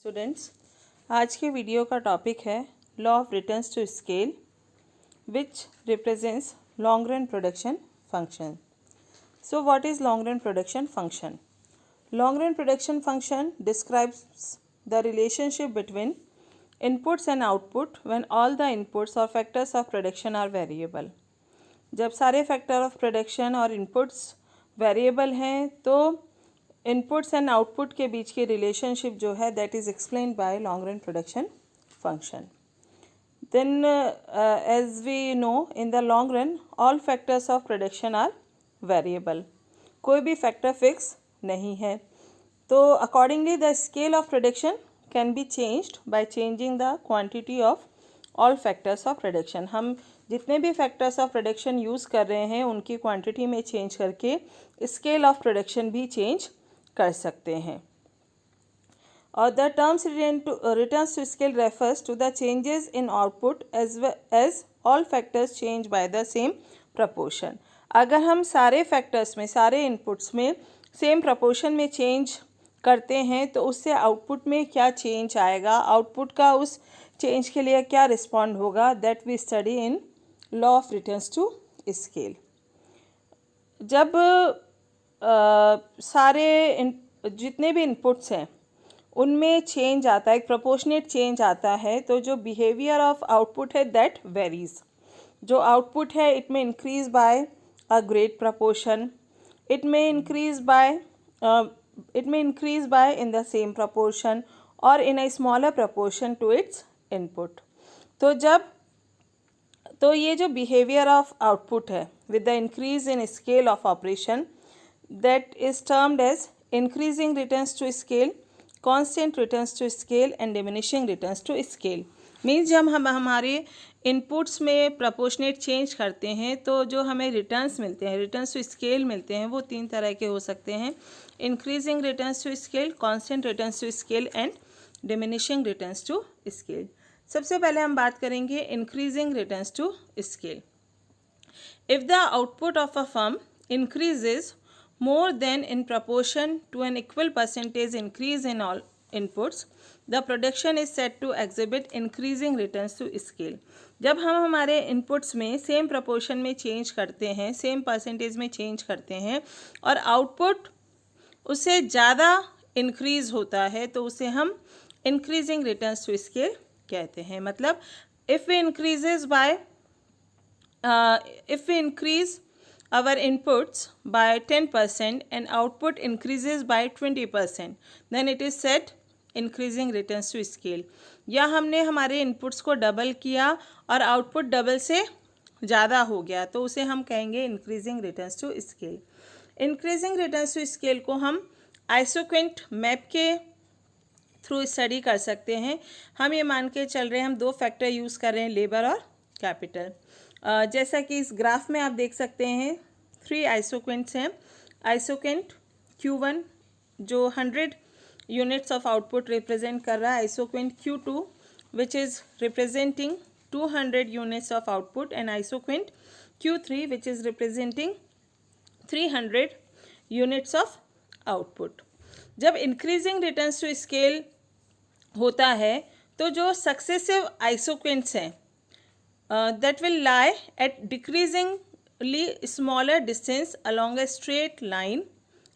Students, आज के video का टॉपिक है law of returns to scale which represents long run production function. So what is long run production function? Long run production function describes the relationship between inputs and output when all the inputs or factors of production are variable. जब सारे factor of production और inputs variable हैं तो inputs and output के बीच की relationship जो है that is explained by long run production function. Then as we know in the long run all factors of production are variable. कोई भी factor fix नहीं है. तो accordingly the scale of production can be changed by changing the quantity of all factors of production. हम जितने भी factors of production use कर रहे हैं उनकी क्वांटिटी में चेंज करके स्केल ऑफ प्रोडक्शन भी चेंज कर सकते हैं. और the terms returns to scale refers to the changes in output as all factors change by the same proportion. अगर हम सारे फैक्टर्स में सारे इनपुट्स में सेम प्रपोर्शन में चेंज करते हैं तो उससे आउटपुट में क्या चेंज आएगा, आउटपुट का उस चेंज के लिए क्या रिस्पॉन्ड होगा, that we study in law of returns to scale. जब जितने भी इनपुट्स हैं उनमें चेंज आता है, एक प्रोपोर्शनेट चेंज आता है, तो जो बिहेवियर ऑफ आउटपुट है दैट वेरीज. जो आउटपुट है इट में increase by a great proportion, it may increase by in the same proportion or in a smaller proportion to its input. तो ये जो behavior of output है with the increase in scale of operation that is termed as increasing returns to scale, constant returns to scale and diminishing returns to scale. Means जब हम हमारे inputs में proportionate change करते हैं तो जो हमें रिटर्न्स मिलते हैं, रिटर्न्स टू स्केल मिलते हैं, वो तीन तरह के हो सकते हैं: increasing returns to scale, constant returns to scale and diminishing returns to scale. सबसे पहले हम बात करेंगे increasing returns to scale. If the output of a firm increases more than in proportion to an equal percentage increase in all inputs, the production is said to exhibit increasing returns to scale. जब हम हमारे inputs में same proportion में change करते हैं, same percentage में change करते हैं और आउटपुट उससे ज़्यादा इंक्रीज होता है तो उसे हम इंक्रीजिंग रिटर्न्स टू स्केल कहते हैं. मतलब if we increase our inputs by 10% and output increases by 20%, then it is said increasing returns to scale. या हमने हमारे इनपुट्स को डबल किया और आउटपुट डबल से ज़्यादा हो गया तो उसे हम कहेंगे increasing returns to scale. Increasing returns to scale को हम आइसोक्वेंट मैप के थ्रू स्टडी कर सकते हैं. हम ये मान के चल रहे हैं, हम दो फैक्टर यूज़ कर रहे हैं, लेबर और कैपिटल. जैसा कि इस ग्राफ में आप देख सकते हैं 3 आइसोक्वेंट्स हैं. आइसोक्वेंट Q1 जो 100 यूनिट्स ऑफ आउटपुट रिप्रेजेंट कर रहा है, isoquant Q2 which is representing 200 units of output and isoquant Q3 which is representing 300 units of output. जब इंक्रीजिंग रिटर्न्स टू स्केल होता है तो जो सक्सेसिव आइसोक्वेंट्स हैं that will lie at decreasingly smaller distance along a straight line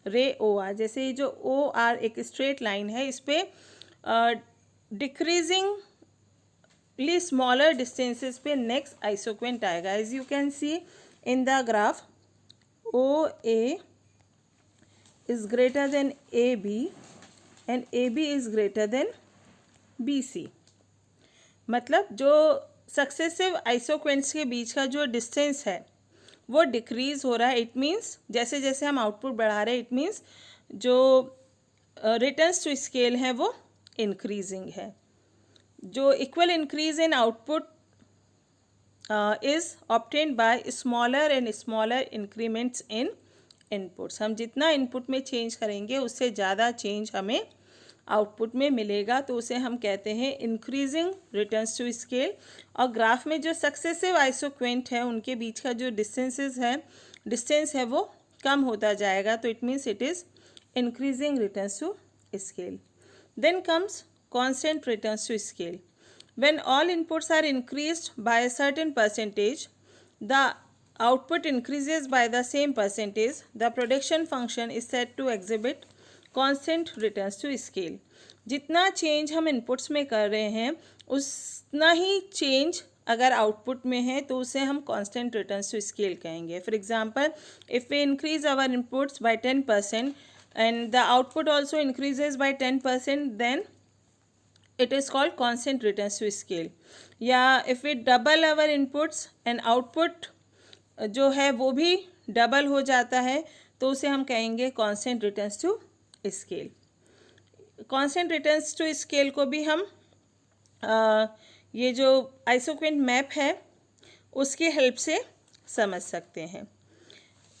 ray OR. जैसे ये जो OR एक straight line है, इस पे decreasingly smaller distances पे next isoquant आएगा. As you can see in the graph, OA is greater than AB and AB is greater than BC. मतलब जो सक्सेसिव आइसोक्वेंट्स के बीच का जो डिस्टेंस है वो डिक्रीज़ हो रहा है. इट मीन्स जैसे जैसे हम आउटपुट बढ़ा रहे हैं इट मीन्स जो रिटर्न्स टू स्केल है वो इंक्रीजिंग है. जो equal increase in output is obtained by smaller and smaller increments in inputs. हम जितना इनपुट में चेंज करेंगे उससे ज़्यादा चेंज हमें आउटपुट में मिलेगा तो उसे हम कहते हैं इंक्रीजिंग रिटर्न्स टू स्केल. और ग्राफ में जो सक्सेसिव आइसोक्वेंट है उनके बीच का जो डिस्टेंस है वो कम होता जाएगा तो it means it is increasing returns to scale. Then comes constant returns to scale. When all inputs are increased by a certain percentage, the output increases by the same percentage. The production function is said to exhibit constant returns to scale. जितना change हम inputs में कर रहे हैं उतना ही change अगर output में है तो उसे हम कांस्टेंट रिटर्न्स टू स्केल कहेंगे. For example, if we increase our inputs by 10% and the output also increases by 10%, then it is called constant returns to scale. या if we double our inputs and output जो है वो भी double हो जाता है तो उसे हम कहेंगे constant returns to scale. constant returns to scale को भी हम ये जो आइसोक्विंट मैप है उसकी हेल्प से समझ सकते हैं.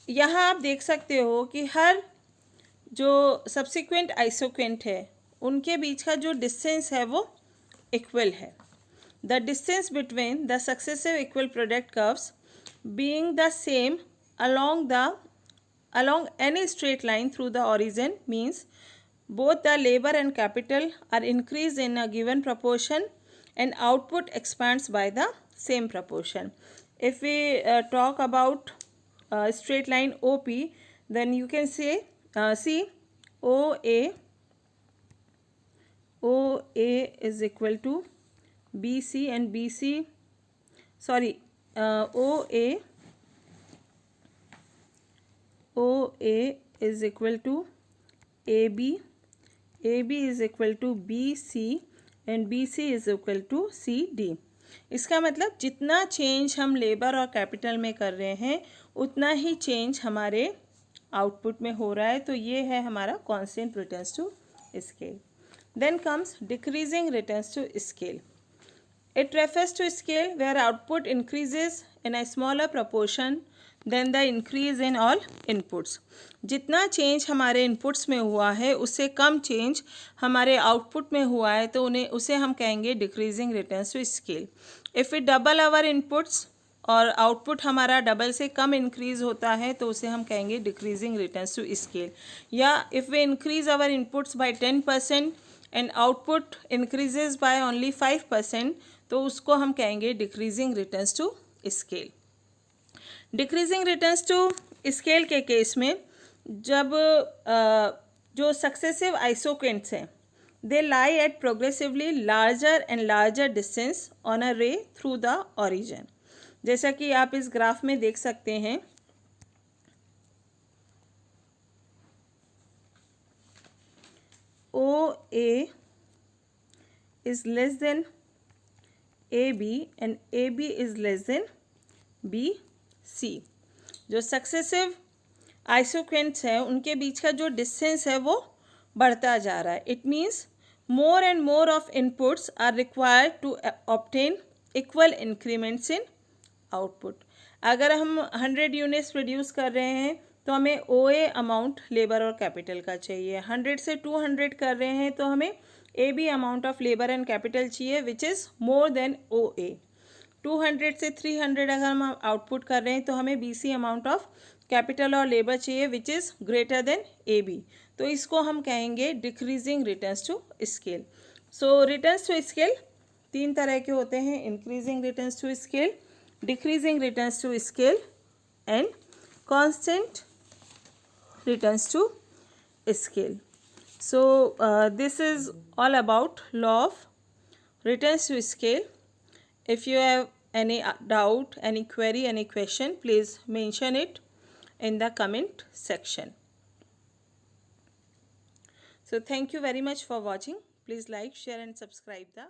यहाँ आप देख सकते हो कि हर जो सब्सिक्वेंट आइसोक्विंट है उनके बीच का जो डिस्टेंस है वो इक्वल है. The distance between the successive equal product curves being the same along any straight line through the origin means both the labor and capital are increased in a given proportion and output expands by the same proportion. If we talk about straight line OP, then you can say see OA is equal to BC and BC, sorry, OA is equal to AB is equal to BC and BC is equal to CD. इसका मतलब जितना change हम labour और capital में कर रहे हैं उतना ही चेंज हमारे आउटपुट में हो रहा है. तो ये है हमारा constant returns to scale. Then comes decreasing returns to scale. It refers to scale where output increases in a smaller proportion than the increase in all inputs. जितना चेंज हमारे इनपुट्स में हुआ है उससे कम चेंज हमारे आउटपुट में हुआ है तो उसे हम कहेंगे decreasing returns to scale. If we double our inputs और आउटपुट हमारा डबल से कम इंक्रीज होता है तो उसे हम कहेंगे डिक्रीजिंग रिटर्न्स टू स्केल. या if we increase our inputs by 10% and output increases by only 5% तो उसको हम कहेंगे decreasing returns to scale. Decreasing returns to scale के केस में जब जो सक्सेसिव आइसोक्विंट्स हैं they lie at progressively larger and larger distance on a रे थ्रू द ओरिजिन. जैसा कि आप इस ग्राफ में देख सकते हैं OA is less than AB and AB is less than BC. जो सक्सेसिव आइसोक्विंट्स हैं उनके बीच का जो डिस्टेंस है वो बढ़ता जा रहा है. It means more and more of inputs are required to obtain equal increments in output. अगर हम 100 यूनिट्स प्रोड्यूस कर रहे हैं तो हमें OA अमाउंट लेबर और कैपिटल का चाहिए. 100 से 200 कर रहे हैं तो हमें AB amount of labour and capital चाहिए which is more than OA. 200 से 300 अगर हम आउटपुट कर रहे हैं तो हमें BC अमाउंट ऑफ कैपिटल और लेबर चाहिए which is greater than AB. तो इसको हम कहेंगे decreasing returns to scale. So returns to scale 3 तरह के होते हैं: increasing returns to scale, decreasing returns to scale and constant returns to scale. So this is all about law of returns to scale. If you have any doubt, any query, any question, please mention it in the comment section. So thank you very much for watching. Please like, share and subscribe the